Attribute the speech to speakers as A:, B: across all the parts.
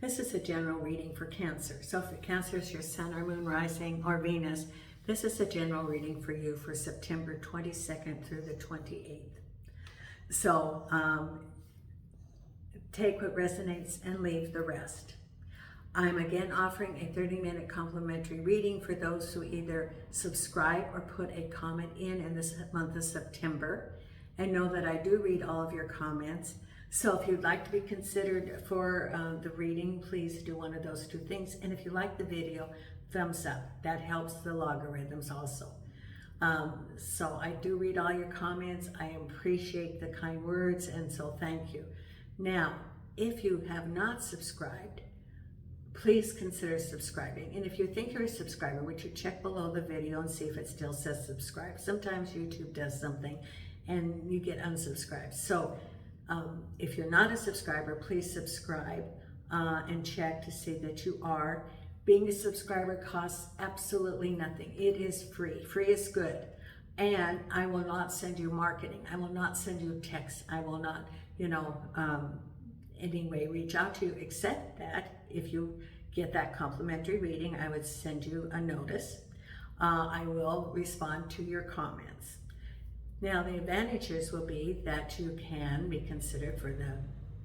A: This is a general reading for Cancer. So if Cancer is your sun or moon rising or Venus, this is a general reading for you for September 22nd through the 28th. So take what resonates and leave the rest. I'm again offering a 30-minute complimentary reading for those who either subscribe or put a comment in this month of September. And know that I do read all of your comments. So if you'd like to be considered for the reading, please do one of those two things. And if you like the video, thumbs up. That helps the logarithms also. So I do read all your comments. I appreciate the kind words, and so thank you. Now, if you have not subscribed, please consider subscribing. And if you think you're a subscriber, would you check below the video and see if it still says subscribe? Sometimes YouTube does something and you get unsubscribed. So if you're not a subscriber, please subscribe and check to see that you are. Being a subscriber costs absolutely nothing. It is free. Free is good. And I will not send you marketing. I will not send you texts. I will not, anyway, reach out to you, except that if you get that complimentary reading, I would send you a notice. I will respond to your comments. Now, the advantages will be that you can be considered for the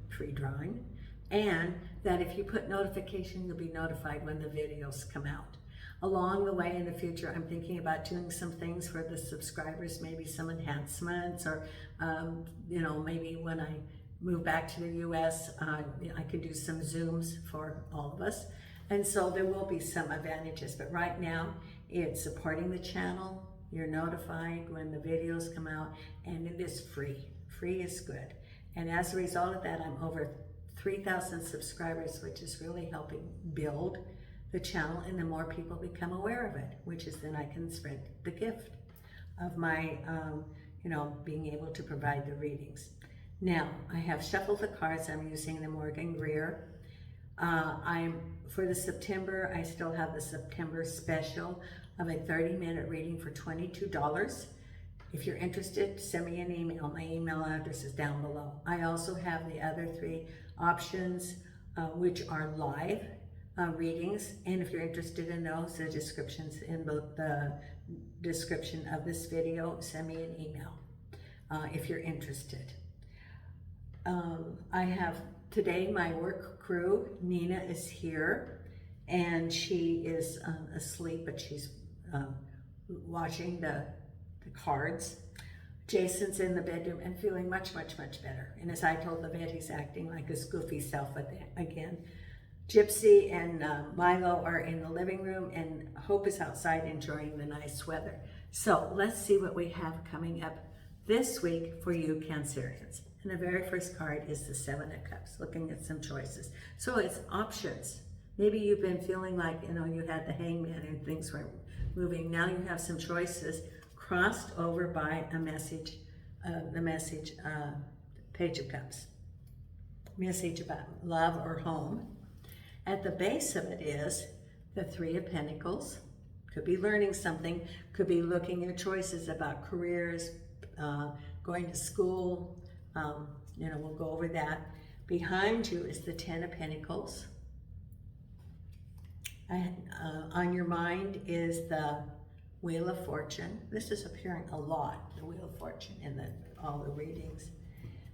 A: free drawing, and that if you put notification, you'll be notified when the videos come out. Along the way in the future, I'm thinking about doing some things for the subscribers, maybe some enhancements, or maybe when I move back to the US, I could do some Zooms for all of us. And so there will be some advantages, but right now it's supporting the channel. You're notified when the videos come out, and it is free. Free is good. And as a result of that, I'm over 3,000 subscribers, which is really helping build the channel, and the more people become aware of it, which is then I can spread the gift of my, being able to provide the readings. Now, I have shuffled the cards. I'm using the Morgan Greer. For the September, I still have the September special of a 30-minute reading for $22. If you're interested, send me an email. My email address is down below. I also have the other 3 options, which are live readings. And if you're interested in those, the descriptions in the description of this video. Send me an email if you're interested. I have today my work crew. Nina is here, and she is asleep, but she's watching the cards. Jason's in the bedroom and feeling much, much, much better. And as I told the vet, he's acting like his goofy self again. Gypsy and Milo are in the living room, and Hope is outside enjoying the nice weather. So let's see what we have coming up this week for you Cancerians. And the very first card is the 7 of Cups, looking at some choices. So it's options. Maybe you've been feeling like, you had the Hangman and things weren't moving. Now you have some choices crossed over by a message, Page of Cups. Message about love or home. At the base of it is the 3 of Pentacles. Could be learning something, could be looking at choices about careers, going to school. We'll go over that. Behind you is the 10 of Pentacles. On your mind is the Wheel of Fortune. This is appearing a lot, the Wheel of Fortune, in all the readings.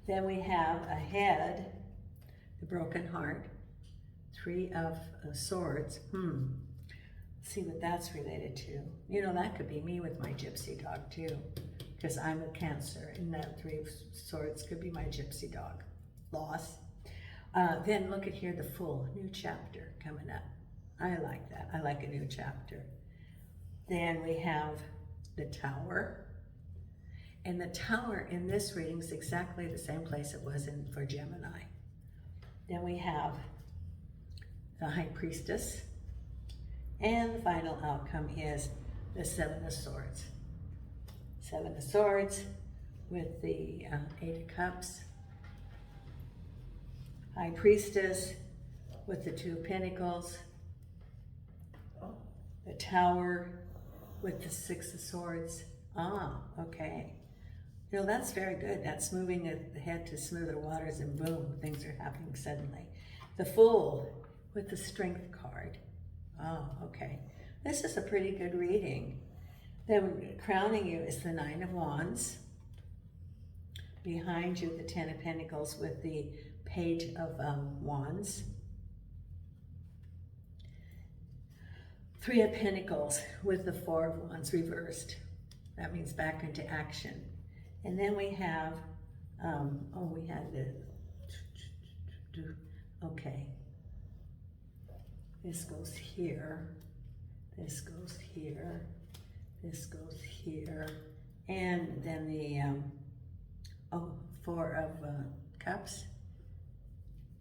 A: Then we have ahead, the Broken Heart, 3 of Swords. See what that's related to. That could be me with my gypsy dog too, because I'm a Cancer, and that 3 of Swords could be my gypsy dog. Loss. Then look at here, the Fool, new chapter coming up. I like that. I like a new chapter. Then we have the Tower. And the Tower in this reading is exactly the same place it was for Gemini. Then we have the High Priestess. And the final outcome is the 7 of Swords. 7 of Swords with the 8 of Cups. High Priestess with the 2 of Pentacles. The Tower with the 6 of Swords. Okay. That's very good. That's moving ahead to smoother waters, and boom, things are happening suddenly. The Fool with the Strength card. Oh, okay. This is a pretty good reading. Then crowning you is the Nine of Wands. Behind you, the Ten of Pentacles with the Page of Wands. Three of Pentacles with the Four of Wands reversed. That means back into action. And then we have, we had the, okay. This goes here, this goes here, this goes here, and then the, Four of Cups.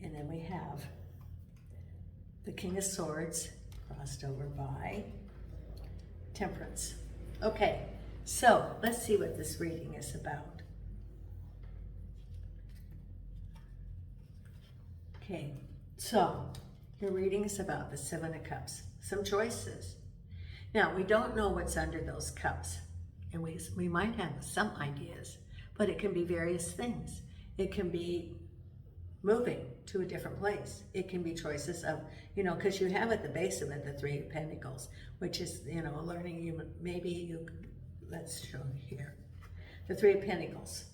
A: And then we have the King of Swords crossed over by Temperance. Okay, so let's see what this reading is about. Okay, so your reading is about the Seven of Cups, some choices. Now, we don't know what's under those cups, and we might have some ideas, but it can be various things. It can be moving to a different place. It can be choices of, because you have at the base of it the Three of Pentacles, which is, learning, let's show here. The Three of Pentacles,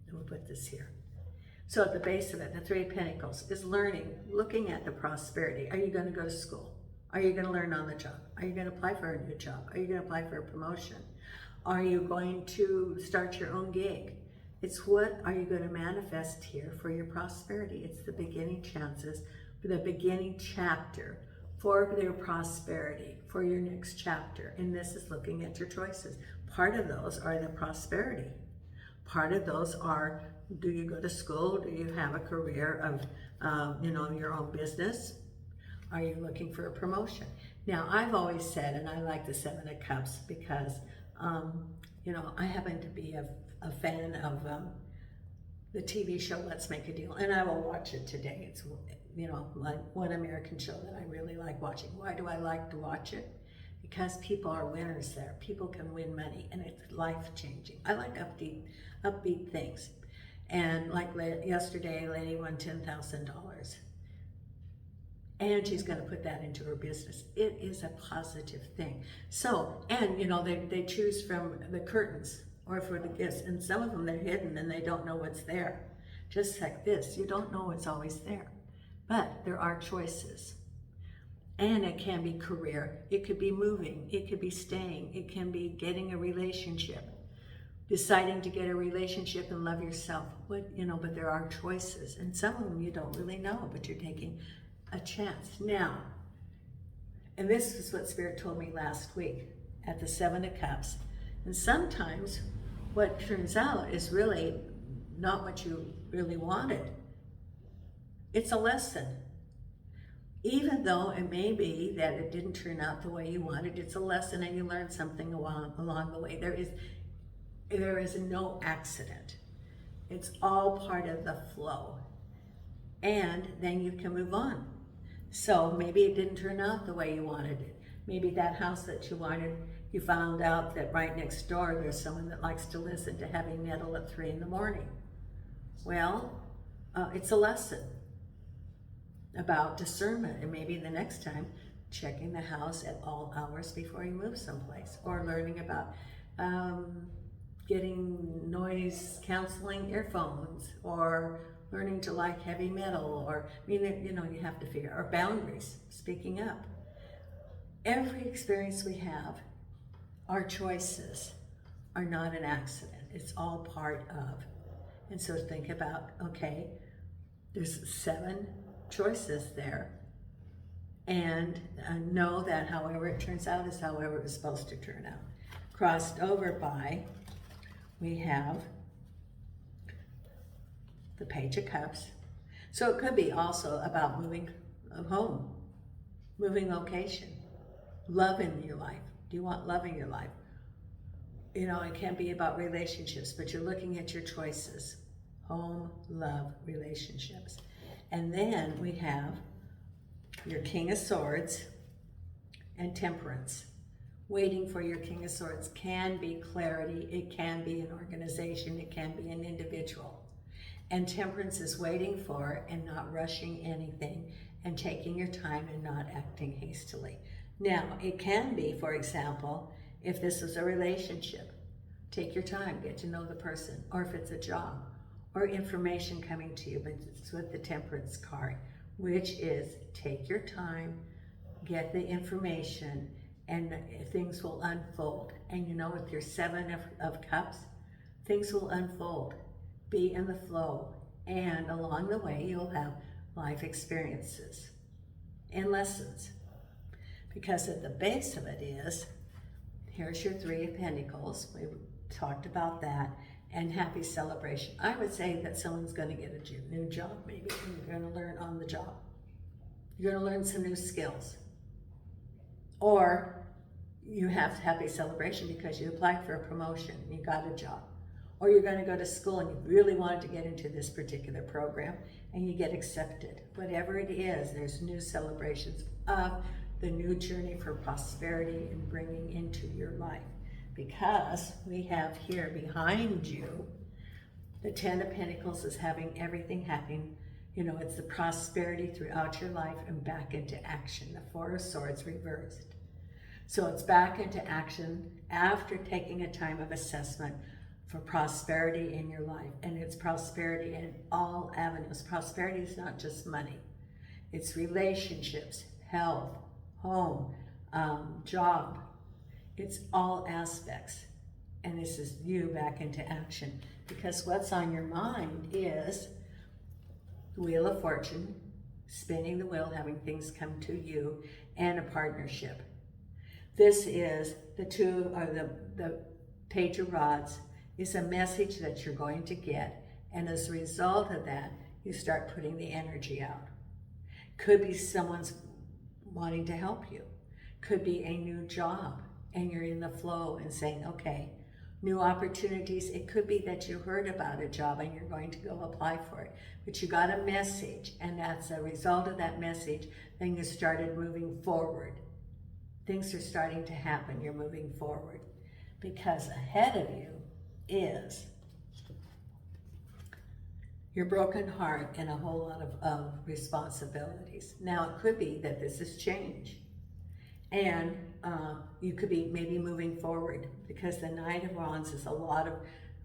A: and we'll put this here. So at the base of it, the Three of Pentacles is learning, looking at the prosperity. Are you going to go to school? Are you going to learn on the job? Are you going to apply for a new job? Are you going to apply for a promotion? Are you going to start your own gig? It's what are you going to manifest here for your prosperity? It's the beginning chances, the beginning chapter for their prosperity, for your next chapter. And this is looking at your choices. Part of those are the prosperity. Part of those are, do you go to school? Do you have a career of, your own business? Are you looking for a promotion? Now, I've always said, and I like the Seven of Cups because, I happen to be a fan of the TV show Let's Make a Deal, and I will watch it today. It's, like one American show that I really like watching. Why do I like to watch it? Because people are winners there. People can win money, and it's life-changing. I like upbeat things. And like yesterday, a lady won $10,000. And she's going to put that into her business. It is a positive thing. So, and they choose from the curtains or for the gifts, and some of them they're hidden and they don't know what's there. Just like this, you don't know what's always there. But there are choices. And it can be career, it could be moving, it could be staying, it can be getting a relationship, deciding to get a relationship and love yourself. But there are choices, and some of them you don't really know, but you're taking a chance. Now, and this is what Spirit told me last week at the Seven of Cups, and sometimes what turns out is really not what you really wanted. It's a lesson. Even though it may be that it didn't turn out the way you wanted, it's a lesson and you learn something along the way. There is no accident. It's all part of the flow. And then you can move on. So maybe it didn't turn out the way you wanted it. Maybe that house that you wanted, you found out that right next door there's someone that likes to listen to heavy metal at 3 in the morning. Well, it's a lesson about discernment, and maybe the next time checking the house at all hours before you move someplace, or learning about getting noise canceling earphones, or learning to like heavy metal, or you have to figure, or boundaries, speaking up. Every experience we have, our choices are not an accident. It's all part of. And so think about, okay, there's 7 choices there, and know that however it turns out is however it was supposed to turn out. Crossed over by, we have the Page of Cups. So it could be also about moving home, moving location, love in your life. Do you want love in your life? It can be about relationships, but you're looking at your choices. Home, love, relationships. And then we have your King of Swords and Temperance. Waiting for your King of Swords can be clarity, it can be an organization, it can be an individual. And Temperance is waiting for and not rushing anything and taking your time and not acting hastily. Now, it can be, for example, if this is a relationship, take your time, get to know the person, or if it's a job, or information coming to you, but it's with the Temperance card, which is take your time, get the information, and things will unfold. And you know, with your Seven of Cups, things will unfold. Be in the flow, and along the way, you'll have life experiences and lessons. Because at the base of it is, here's your Three of Pentacles. We talked about that. And happy celebration. I would say that someone's going to get a new job, maybe, and you're going to learn on the job. You're going to learn some new skills. Or you have happy celebration because you applied for a promotion, you got a job. Or you're going to go to school and you really wanted to get into this particular program and you get accepted. Whatever it is, there's new celebrations of the new journey for prosperity and bringing into your life. Because we have here behind you, the Ten of Pentacles is having everything happen. You know, it's the prosperity throughout your life and back into action. The Four of Swords reversed. So it's back into action after taking a time of assessment for prosperity in your life. And it's prosperity in all avenues. Prosperity is not just money. It's relationships, health, home, job. It's all aspects. And this is you back into action. Because what's on your mind is the Wheel of Fortune, spinning the wheel, having things come to you, and a partnership. This is the Page of Rods is a message that you're going to get. And as a result of that, you start putting the energy out. Could be someone's wanting to help you. Could be a new job. And you're in the flow and saying, okay, new opportunities. It could be that you heard about a job and you're going to go apply for it. But you got a message, and that's a result of that message. Then you started moving forward. Things are starting to happen. You're moving forward. Because ahead of you is your broken heart and a whole lot of responsibilities. Now, it could be that this is change. And you could be maybe moving forward, because the Knight of Wands is a lot of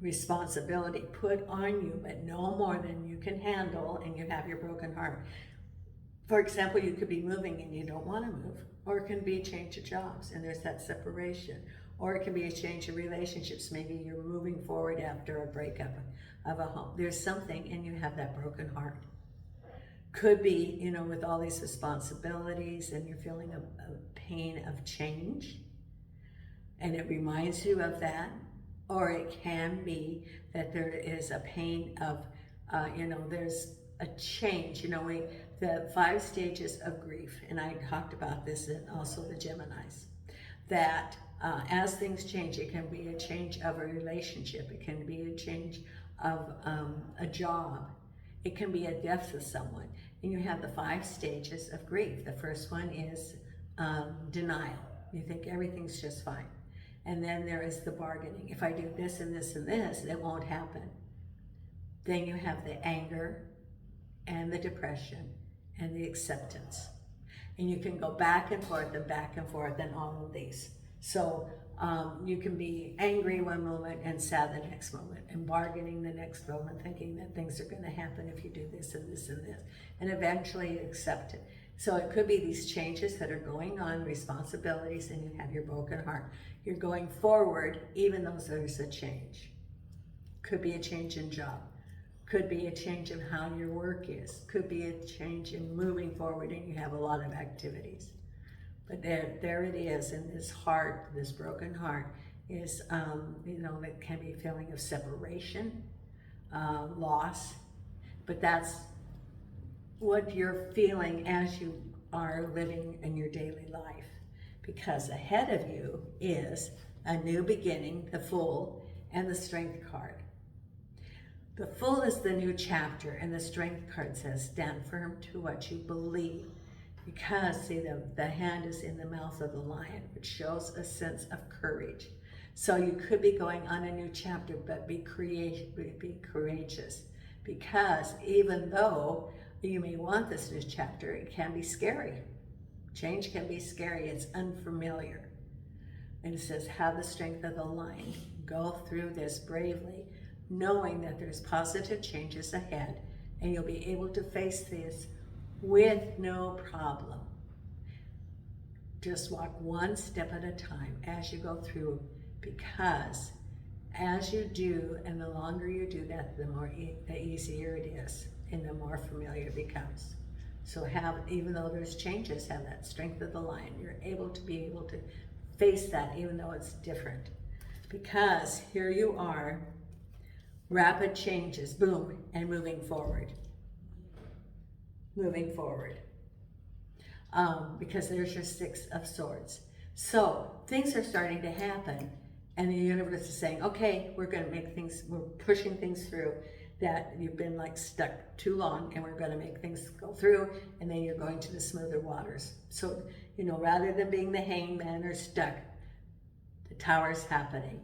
A: responsibility put on you, but no more than you can handle, and you have your broken heart. For example, you could be moving and you don't want to move, or it can be a change of jobs and there's that separation, or it can be a change of relationships. Maybe you're moving forward after a breakup of a home. There's something and you have that broken heart. Could be, you know, with all these responsibilities and you're feeling a pain of change, and it reminds you of that. Or it can be that there is a pain of, there's a change. You know, the 5 stages of grief, and I talked about this in also the Geminis, that as things change, it can be a change of a relationship. It can be a change of a job. It can be a death of someone. And you have the 5 stages of grief. The first one is denial. You think everything's just fine. And then there is the bargaining. If I do this and this and this, it won't happen. Then you have the anger and the depression and the acceptance. And you can go back and forth and all of these. So you can be angry one moment and sad the next moment, and bargaining the next moment, thinking that things are going to happen if you do this and this and this, and eventually accept it. So it could be these changes that are going on, responsibilities, and you have your broken heart. You're going forward even though there's a change. Could be a change in job. Could be a change in how your work is. Could be a change in moving forward and you have a lot of activities. But there it is, in this heart, this broken heart is, it can be a feeling of separation, loss, but that's what you're feeling as you are living in your daily life. Because ahead of you is a new beginning, the Fool, and the Strength card. The Fool is the new chapter, and the Strength card says, stand firm to what you believe. Because, see, the hand is in the mouth of the lion, which shows a sense of courage. So you could be going on a new chapter, but be courageous. Because even though You may want this new chapter. It can be scary. Change can be scary. It's unfamiliar. And it says, have the strength of the lion. Go through this bravely, knowing that there's positive changes ahead, and you'll be able to face this with no problem. Just walk one step at a time as you go through, because as you do, and the longer you do that, the easier it is, and the more familiar it becomes. So even though there's changes, have that strength of the lion. You're able to face that, even though it's different. Because here you are, rapid changes, boom, and moving forward. Moving forward. Because there's your Six of Swords. So things are starting to happen, and the universe is saying, okay, we're going to make things, we're pushing things through that you've been like stuck too long, and we're going to make things go through, and then you're going to the smoother waters. So, rather than being the hangman or stuck, the Tower's happening.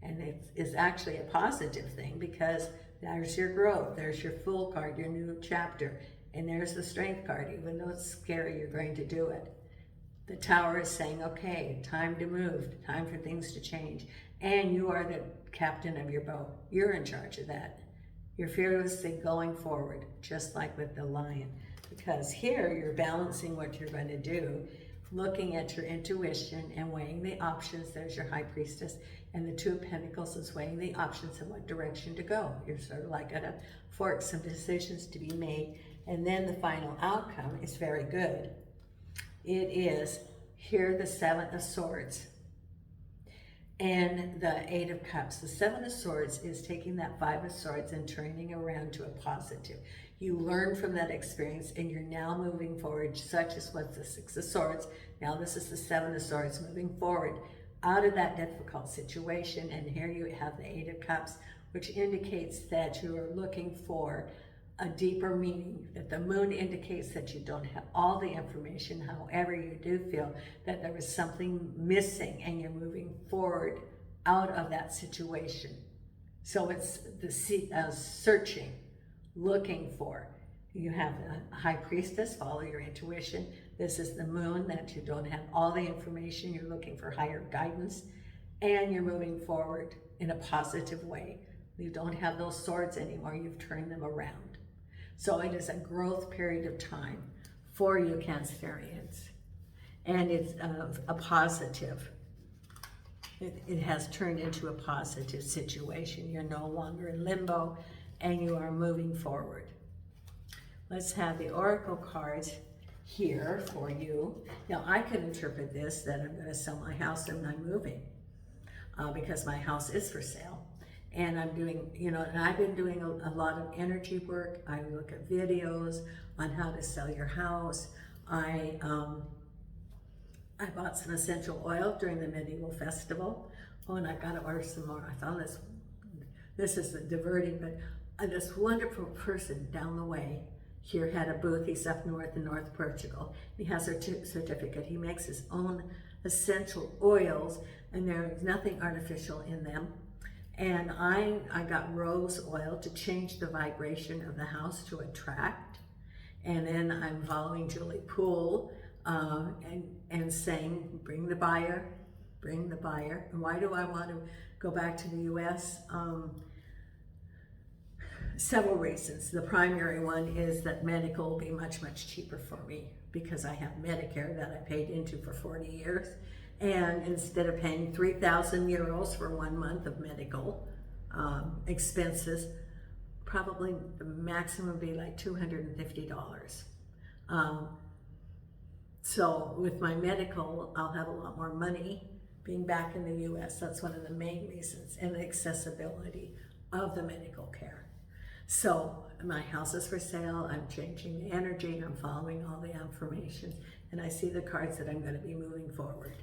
A: And it's actually a positive thing, because there's your growth, there's your Fool card, your new chapter, and there's the Strength card. Even though it's scary, you're going to do it. The Tower is saying, okay, time to move, time for things to change. And you are the captain of your boat. You're in charge of that. You're fearlessly going forward, just like with the lion. Because here, you're balancing what you're going to do, looking at your intuition and weighing the options. There's your High Priestess, and the Two of Pentacles is weighing the options in what direction to go. You're sort of like at a fork, some decisions to be made, and then the final outcome is very good. It is here, the Seven of Swords and the Eight of Cups. The Seven of Swords is taking that Five of Swords and turning around to a positive. You learn from that experience, and you're now moving forward, such as what's the Six of Swords. Now this is the Seven of Swords, moving forward out of that difficult situation. And here you have the Eight of Cups, which indicates that you are looking for a deeper meaning, that the moon indicates that you don't have all the information. However, you do feel that there was something missing, and you're moving forward out of that situation. So it's the searching, looking for. You have the High Priestess, follow your intuition. This is the moon, that you don't have all the information. You're looking for higher guidance, and you're moving forward in a positive way. You don't have those swords anymore. You've turned them around. So it is a growth period of time for you, Cancerians. And it's a positive. It has turned into a positive situation. You're no longer in limbo, and you are moving forward. Let's have the Oracle cards here for you. Now, I could interpret this that I'm going to sell my house and I'm moving, because my house is for sale. And I'm doing, and I've been doing a lot of energy work. I look at videos on how to sell your house. I bought some essential oil during the medieval festival. Oh, and I've got to order some more. I found this is diverting, but this wonderful person down the way here had a booth. He's up north in North Portugal. He has a certificate. He makes his own essential oils, and there is nothing artificial in them. And I got rose oil to change the vibration of the house to attract. And then I'm following Julie Poole and saying, bring the buyer, bring the buyer. And why do I want to go back to the US? Several reasons. The primary one is that medical will be much, much cheaper for me, because I have Medicare that I paid into for 40 years. And instead of paying 3,000 euros for 1 month of medical expenses, probably the maximum would be like $250. So with my medical, I'll have a lot more money being back in the US. That's one of the main reasons, and the accessibility of the medical care. So my house is for sale. I'm changing the energy. I'm following all the information, and I see the cards that I'm going to be moving forward.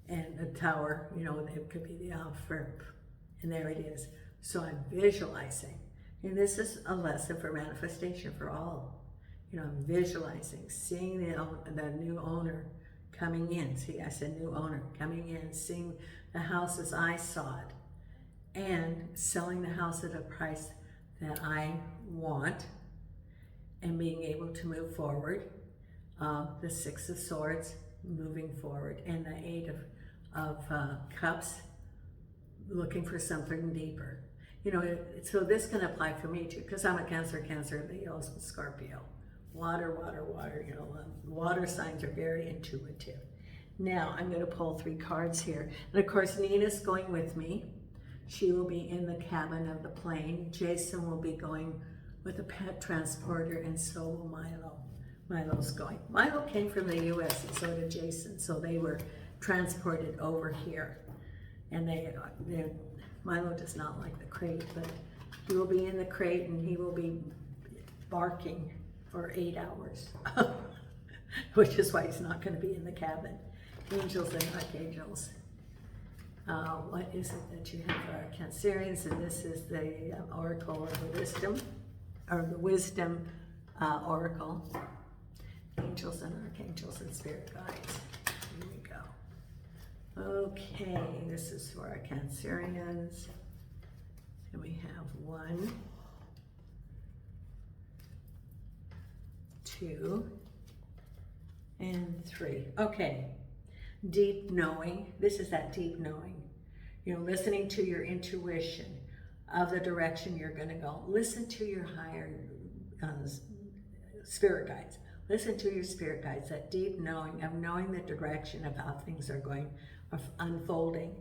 A: And the Tower, it could be the offer, and there it is. So I'm visualizing, and this is a lesson for manifestation for all. I'm visualizing, seeing the new owner coming in. See, I said new owner coming in, seeing the house as I saw it, and selling the house at a price that I want, and being able to move forward. The Six of Swords, moving forward, and the Eight of Cups, looking for something deeper. You know, so this can apply for me too, because I'm a Cancer, Leo, Scorpio. Water, water, water, you know, water signs are very intuitive. Now, I'm going to pull 3 cards here. And of course, Nina's going with me. She will be in the cabin of the plane. Jason will be going with a pet transporter, and so will Milo. Milo's going. Milo came from the U.S. and so did Jason, so they were transported over here. And Milo does not like the crate, but he will be in the crate and he will be barking for 8 hours, which is why he's not going to be in the cabin. Angels and archangels. What is it that you have for our Cancerians? And this is the Oracle of the Wisdom, or the Wisdom Oracle. Angels and archangels and spirit guides. Here we go. Okay, this is for our Cancerians. And we have 1, 2, and 3. Okay, deep knowing. This is that deep knowing. You know, listening to your intuition of the direction you're going to go. Listen to your higher spirit guides. Listen to your spirit guides, that deep knowing of knowing the direction of how things are going, of unfolding,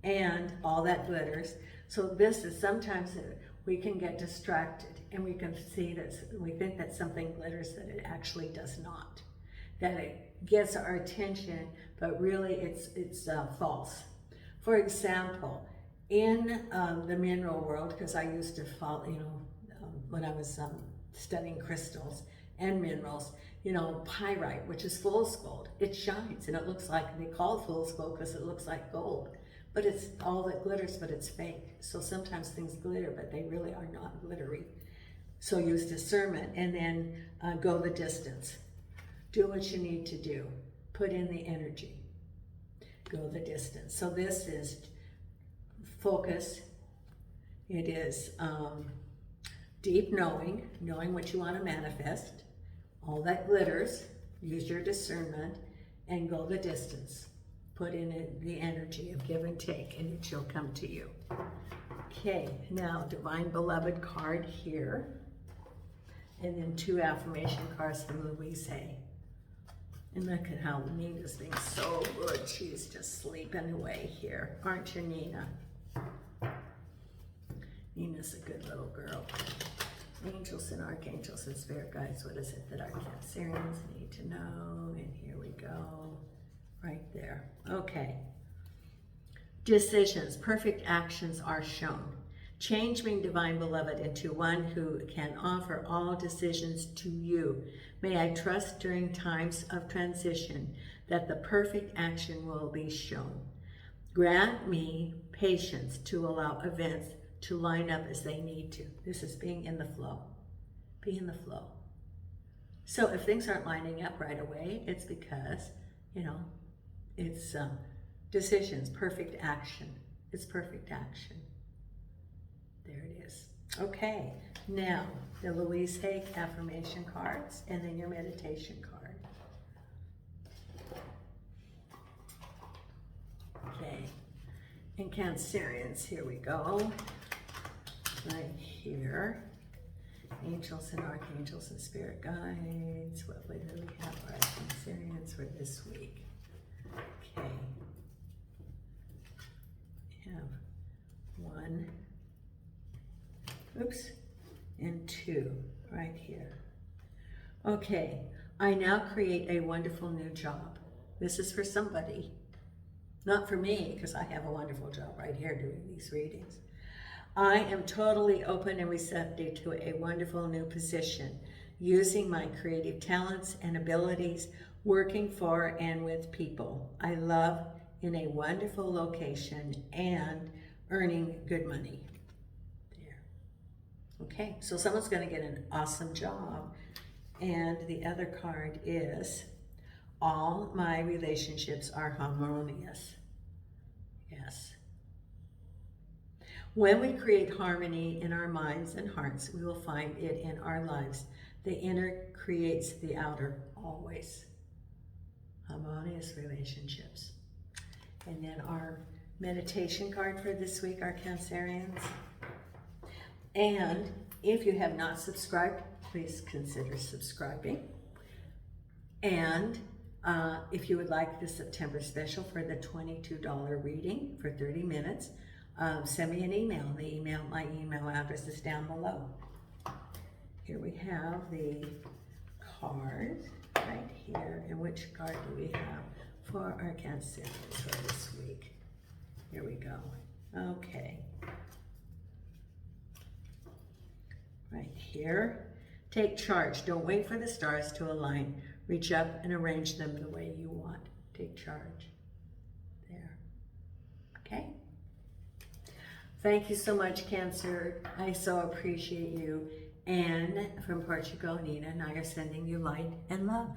A: and all that glitters. So this is sometimes we can get distracted and we can see that we think that something glitters that it actually does not. That it gets our attention, but really it's false. For example, in the mineral world, because I used to follow, you know, when I was studying crystals and minerals, you know, pyrite, which is fool's gold, it shines and it looks like, they call it fool's gold because it looks like gold, but it's all that glitters, but it's fake. So sometimes things glitter, but they really are not glittery. So use discernment, and then go the distance. Do what you need to do. Put in the energy. Go the distance. So this is focus. It is deep knowing, knowing what you want to manifest. All that glitters, use your discernment, and go the distance. Put in it the energy of give and take, and it shall come to you. Okay, now Divine Beloved card here. And then 2 affirmation cards from Louise Hay. And look at how Nina's being so good. She's just sleeping away here. Aren't you, Nina? Nina's a good little girl. Angels and archangels and spirit guides. What is it that our Cancerians need to know? And here we go. Right there. Okay. Decisions. Perfect actions are shown. Change me, Divine Beloved, into one who can offer all decisions to you. May I trust during times of transition that the perfect action will be shown. Grant me patience to allow events to line up as they need to. This is being in the flow. Be in the flow. So if things aren't lining up right away, it's because, you know, it's decisions, perfect action. It's perfect action. There it is. Okay, now the Louise Hay affirmation cards, and then your meditation card. Okay, and Cancerians, here we go. Right here. Angels and archangels and spirit guides. What do we have for our Cancerians for this week? Okay. We have 1, oops, and 2 right here. Okay, I now create a wonderful new job. This is for somebody, not for me, because I have a wonderful job right here doing these readings. I am totally open and receptive to a wonderful new position, using my creative talents and abilities, working for and with people I love in a wonderful location and earning good money. There. Okay, so someone's going to get an awesome job. And the other card is, all my relationships are harmonious. Yes. When we create harmony in our minds and hearts, we will find it in our lives. The inner creates the outer always. Harmonious relationships. And then our meditation card for this week, our Cancerians. And if you have not subscribed, please consider subscribing. And if you would like the September special for the $22 reading for 30 minutes, send me an email. My email address is down below. Here we have the card right here. And which card do we have for our Cancerians for this week? Here we go. Okay. Right here. Take charge. Don't wait for the stars to align. Reach up and arrange them the way you want. Take charge. There. Okay? Thank you so much, Cancer. I so appreciate you. And from Portugal, Nina and I are sending you light and love.